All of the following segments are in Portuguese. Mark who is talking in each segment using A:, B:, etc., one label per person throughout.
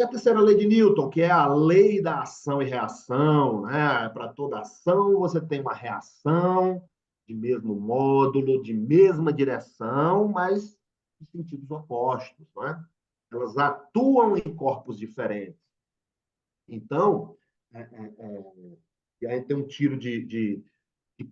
A: E a terceira lei de Newton, que é a lei da ação e reação, né? Para toda ação, você tem uma reação de mesmo módulo, de mesma direção, mas em sentidos opostos, né? Elas atuam em corpos diferentes. Então, e aí tem um tiro de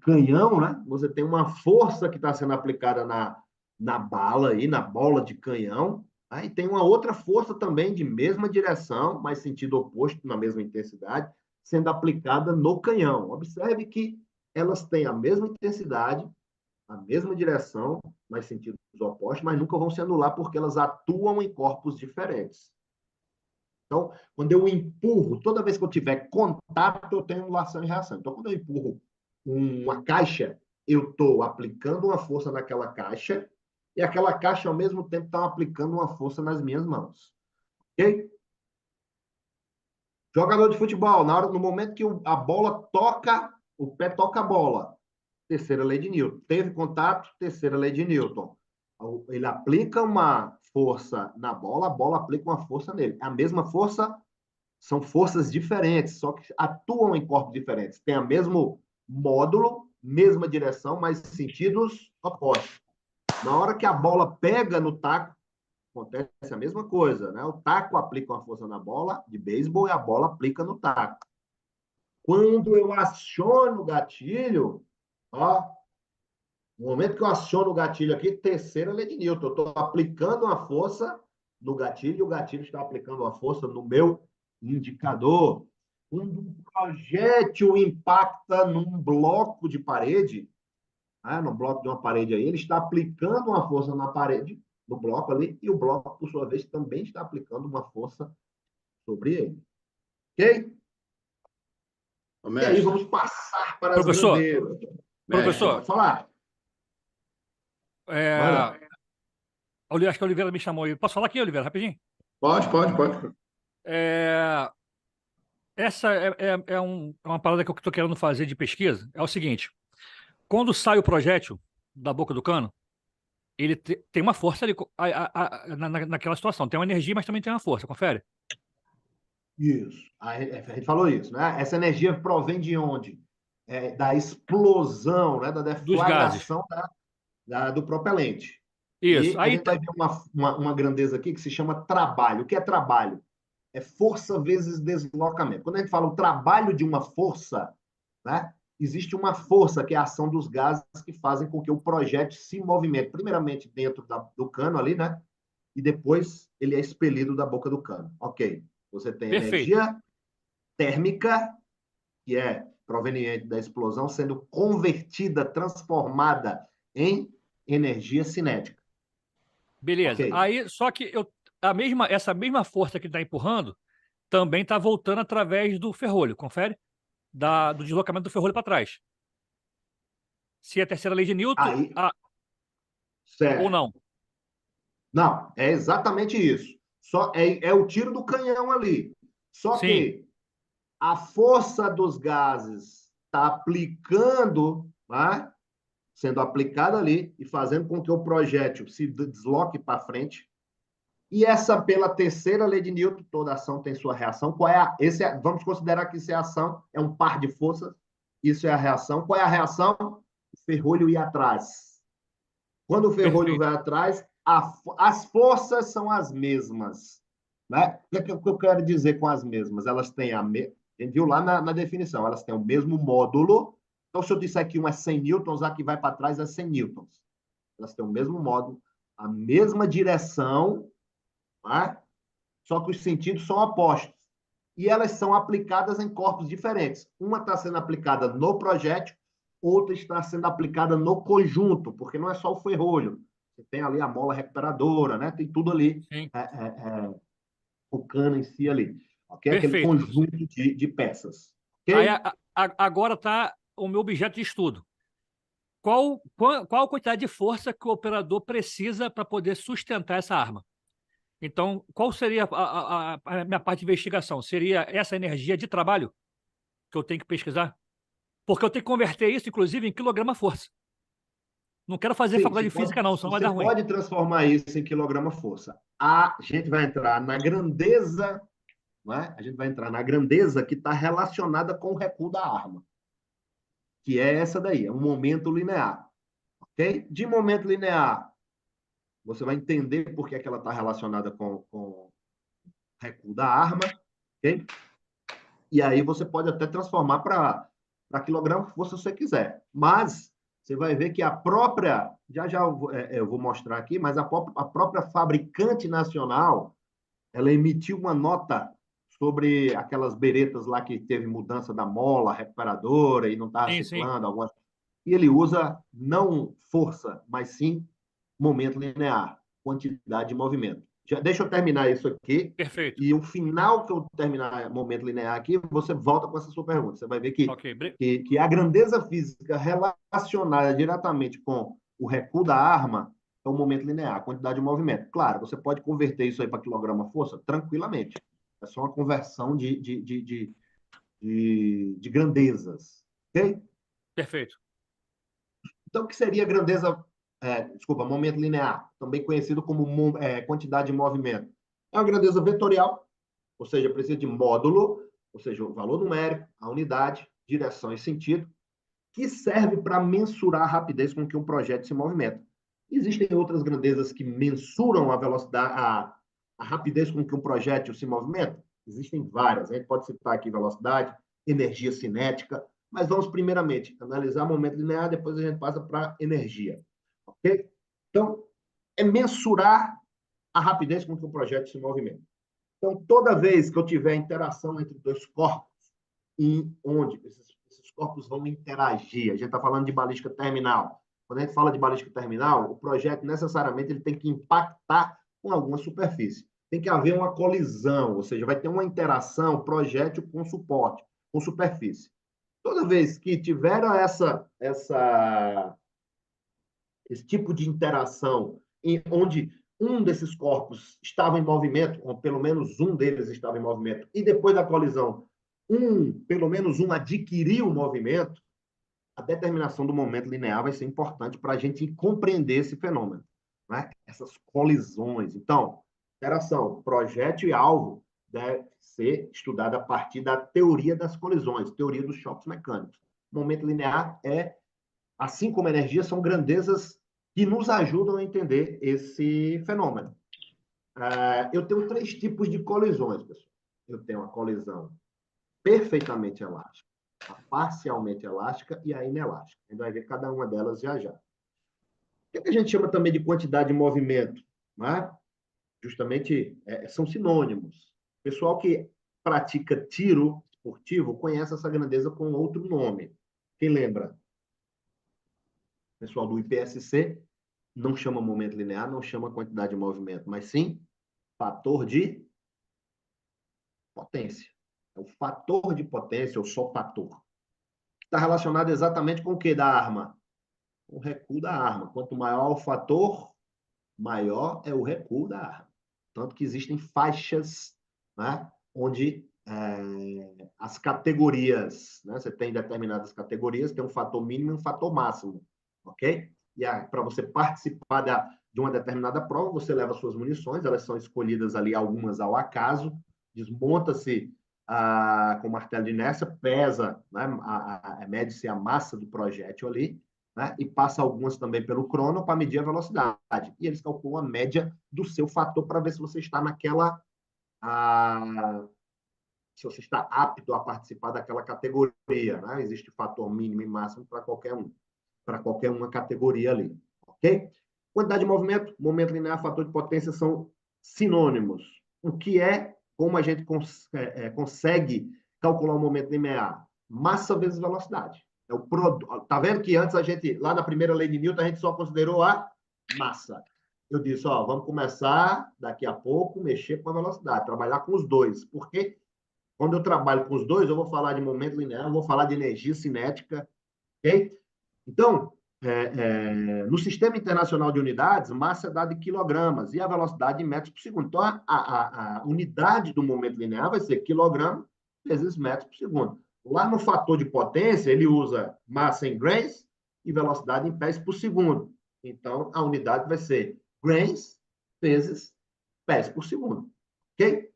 A: canhão, né? Você tem uma força que está sendo aplicada na bala, aí, na bola de canhão. Aí tem uma outra força também de mesma direção, mas sentido oposto, na mesma intensidade, sendo aplicada no canhão. Observe que elas têm a mesma intensidade, a mesma direção, mas sentidos opostos, mas nunca vão se anular porque elas atuam em corpos diferentes. Então, quando eu empurro, toda vez que eu tiver contato, eu tenho anulação e reação. Então, quando eu empurro uma caixa, eu estou aplicando uma força naquela caixa e aquela caixa, ao mesmo tempo, está aplicando uma força nas minhas mãos. Ok? Jogador de futebol, no momento que a bola toca, o pé toca a bola. Terceira lei de Newton. Teve contato, terceira lei de Newton. Ele aplica uma força na bola, a bola aplica uma força nele. A mesma força, são forças diferentes, só que atuam em corpos diferentes. Tem o mesmo módulo, mesma direção, mas sentidos opostos. Na hora que a bola pega no taco, acontece a mesma coisa, né? O taco aplica uma força na bola de beisebol e a bola aplica no taco. Quando eu aciono o gatilho, ó, no momento que eu aciono o gatilho aqui, terceira lei de Newton, eu estou aplicando uma força no gatilho e o gatilho está aplicando uma força no meu indicador. Quando um projétil impacta num bloco de parede, no bloco de uma parede aí, ele está aplicando uma força na parede, no bloco ali, e o bloco, por sua vez, também está aplicando uma força sobre ele. Ok? E aí vamos passar para as
B: Professor,
A: grandezas.
B: professor,
A: Pode falar. Manda.
B: Acho que a Oliveira me chamou aí. Posso falar aqui, Oliveira, rapidinho?
A: Pode.
B: Essa é uma parada que eu estou querendo fazer de pesquisa. É o seguinte: quando sai o projétil da boca do cano, ele tem uma força ali, naquela situação. Tem uma energia, mas também tem uma força. Confere?
A: Isso. A gente falou isso, né? Essa energia provém de onde? Da explosão, né? Da
B: Dos gases.
A: deflagração do propelente.
B: Isso.
A: E a gente vai ver uma grandeza aqui que se chama trabalho. O que é trabalho? É força vezes deslocamento. Quando a gente fala o trabalho de uma força, né? Existe uma força, que é a ação dos gases que fazem com que o projétil se movimente, primeiramente dentro do cano ali, né? E depois ele é expelido da boca do cano. Ok. Você tem
B: Perfeito.
A: energia térmica, que é proveniente da explosão, sendo convertida, transformada em energia cinética.
B: Beleza.
A: Ok.
B: Aí, só que essa mesma força que está empurrando também está voltando através do ferrolho. Confere? Do deslocamento do ferrolho para trás. Se é a terceira lei de Newton,
A: Aí,
B: ou
A: certo.
B: não.
A: Não, é exatamente isso. Só é o tiro do canhão ali. Só
B: Sim.
A: que a força dos gases está aplicando, né? Sendo aplicada ali e fazendo com que o projétil se desloque para frente. E essa, pela terceira lei de Newton, toda ação tem sua reação. Vamos considerar que isso é ação, é um par de forças. Isso é a reação. Qual é a reação? O ferrolho ir atrás. Quando o ferrolho
B: Perfeito.
A: vai atrás, as forças são as mesmas. Né? O que eu quero dizer com as mesmas? Elas têm a gente viu lá na definição, elas têm o mesmo módulo. Então, se eu disser que um é 100 newtons, a que vai para trás é 100 newtons. Elas têm o mesmo módulo, a mesma direção, né? Só que os sentidos são opostos. E elas são aplicadas em corpos diferentes. Uma está sendo aplicada no projétil, outra está sendo aplicada no conjunto, porque não é só o ferrolho. Você tem ali a mola recuperadora, né? Tem tudo ali,
B: Sim.
A: o cano em si ali. Okay? Aquele
B: Perfeito, professor.
A: conjunto de peças.
B: Aí,
A: Ok?
B: agora está o meu objeto de estudo. Qual a quantidade de força que o operador precisa para poder sustentar essa arma? Então, qual seria a minha parte de investigação? Seria essa energia de trabalho que eu tenho que pesquisar? Porque eu tenho que converter isso, inclusive, em quilograma-força. Não quero fazer
A: Sim,
B: faculdade de física, não, senão vai
A: você
B: dar ruim.
A: pode transformar isso em quilograma-força. A gente vai entrar na grandeza não é? A gente vai entrar na grandeza que está relacionada com o recuo da arma, que é essa daí, é um momento linear. Ok? De momento linear, você vai entender por que, é que ela está relacionada com o recuo da arma. Ok? E aí você pode até transformar para quilograma que você quiser. Mas você vai ver que a própria, já eu vou mostrar aqui, mas a própria fabricante nacional, ela emitiu uma nota sobre aquelas beretas lá que teve mudança da mola recuperadora e não estava
B: Sim, sim.
A: ciclando, algumas. E ele usa não força, mas sim momento linear, quantidade de movimento. Deixa eu terminar isso aqui,
B: Perfeito.
A: e o final que eu terminar momento linear aqui, você volta com essa sua pergunta. Você vai ver
B: Ok.
A: que a grandeza física relacionada diretamente com o recuo da arma é o momento linear, a quantidade de movimento. Claro, você pode converter isso aí para quilograma-força tranquilamente. É só uma conversão de grandezas. Ok?
B: Perfeito.
A: Então, o que seria grandeza, desculpa, momento linear, também conhecido como quantidade de movimento? É uma grandeza vetorial, ou seja, precisa de módulo, ou seja, o valor numérico, a unidade, direção e sentido, que serve para mensurar a rapidez com que um projeto se movimenta. Existem outras grandezas que mensuram a velocidade, a rapidez com que um projétil se movimenta? Existem várias. A gente pode citar aqui velocidade, energia cinética, mas vamos primeiramente analisar momento linear, depois a gente passa para energia. Ok? Então, é mensurar a rapidez com que um projeto se movimenta. Então, toda vez que eu tiver interação entre dois corpos, em onde esses corpos vão interagir, a gente está falando de balística terminal. Quando a gente fala de balística terminal, o projeto necessariamente ele tem que impactar com alguma superfície. Tem que haver uma colisão, ou seja, vai ter uma interação projétil com suporte, com superfície. Toda vez que tiver esse tipo de interação onde um desses corpos estava em movimento, ou pelo menos um deles estava em movimento, e depois da colisão, pelo menos um adquiriu o movimento, a determinação do momento linear vai ser importante para a gente compreender esse fenômeno, né? Essas colisões. Então, interação projétil e alvo deve ser estudada a partir da teoria das colisões, teoria dos choques mecânicos. O momento linear assim como a energia, são grandezas que nos ajudam a entender esse fenômeno. Eu tenho três tipos de colisões, pessoal. Eu tenho a colisão perfeitamente elástica, a parcialmente elástica e a inelástica. A gente vai ver cada uma delas já já. O que a gente chama também de quantidade de movimento? Né? Justamente são sinônimos. O pessoal que pratica tiro esportivo conhece essa grandeza com outro nome. Quem lembra? O pessoal do IPSC não chama momento linear, não chama quantidade de movimento, mas sim fator de potência. É o fator de potência, ou só fator. Está relacionado exatamente com o que da arma? O recuo da arma. Quanto maior o fator, maior é o recuo da arma. Tanto que existem faixas, né, onde as categorias, né, você tem determinadas categorias, tem um fator mínimo e um fator máximo, ok? E para você participar de uma determinada prova, você leva suas munições, elas são escolhidas ali, algumas ao acaso, desmonta-se com martelo de inércia, pesa, né, mede-se a massa do projétil ali, né, e passa algumas também pelo crono para medir a velocidade. E eles calculam a média do seu fator para ver se você está naquela. Se você está apto a participar daquela categoria. Né? Existe fator mínimo e máximo para qualquer uma categoria ali. Ok? Quantidade de movimento, momento linear, fator de potência são sinônimos. O que é, como a gente consegue calcular o momento linear? Massa vezes velocidade. Tá vendo que antes lá na primeira lei de Newton, a gente só considerou a massa. Eu disse, vamos começar daqui a pouco, mexer com a velocidade, trabalhar com os dois. Porque quando eu trabalho com os dois, eu vou falar de momento linear, eu vou falar de energia cinética, ok? Então, no Sistema Internacional de Unidades, massa é dada em quilogramas e a velocidade em metros por segundo. Então, a unidade do momento linear vai ser quilograma vezes metros por segundo. Lá no fator de potência, ele usa massa em grains e velocidade em pés por segundo. Então, a unidade vai ser grains vezes pés por segundo. Ok?